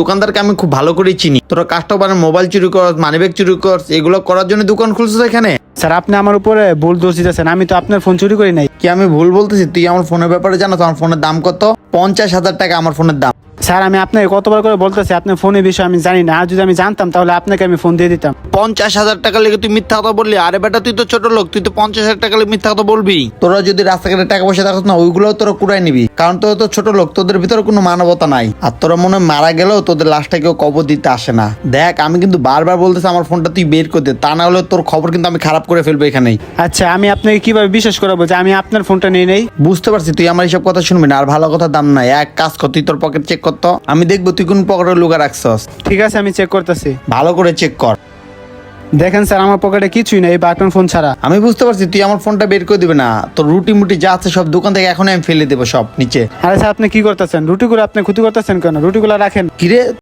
দোকানদারকে আমি খুব ভালো করে চিনি। তোরা কাস্টমারের মোবাইল চুরি করস, মানিব্যাগ চুরি করস, এগুলো করার জন্য দোকান খুলছিস এখানে? স্যার আপনি আমার উপরে ভুল দোষ দিতেছেন, আমি তো আপনার ফোন চুরি করি নাই। কি আমি ভুল বলতেছি? তুই আমার ফোনের ব্যাপারে জানো? আমার ফোনের দাম কত? 50,000 টাকা আমার ফোনের দাম। স্যার আমি আপনাকে কতবার করে বলতেছি আপনার ফোনের বিষয়ে আমি জানি না, আর যদি আমি জানতাম তাহলে আপনাকে আমি ফোন দিয়ে দিতাম। 50,000 টাকা লেগে তুই মিথ্যা কথা বললি? আরে বেটা তুই তো ছোট লোক, তুই তো 50,000 টাকা লেগে মিথ্যা কথা বলবি? তোরা যদি রাস্তাঘাটে টাকা পয়সা থাকত না, ওইগুলোও তোরা কুড়াই নিবি, কারণ তোরা তো ছোট লোক, তোদের ভিতরে কোনো মানবতা নাই। আর তোরা মনে হয় মারা গেলেও তোদের লাশটা কেউ কবর দিতে আসে না। দেখ আমি কিন্তু বারবার বলতেছি আমার ফোনটা তুই বের করে দে, তা না হলে তোর খবর কিন্তু আমি খারাপ করে ফেলবো এখানেই। আচ্ছা আমি আপনাকে কিভাবে বিশ্বাস করাবো যে আমি আপনার ফোনটা নিয়ে নেই? বুঝতে পারছি তুই আমার এইসব কথা শুনবি না, আর ভালো কথা দাম নাই। এক কাজ কর, তুই তোর পকেট চেক করতো, আমি দেখবো তুই কোন পকেটে লুকা রাখছস। ঠিক আছে আমি চেক করতেছি। ভালো করে চেক কর। দেখেন স্যার আমার পকেটে কিছুই নেই বাটন ফোন ছাড়া। আমি বুঝতে পারছি তুই আমার ফোনটা বের করে দিবে না, তোর রুটি মুটি যা আছে সব দোকান থেকে এখনই আমি ফেলে দেবো সব নিচে। আরে স্যার আপনি কি করতেছেন? রুটিগুলো আপনি ক্ষতি করতেছেন কেন? রুটিগুলো রাখেন। কিরে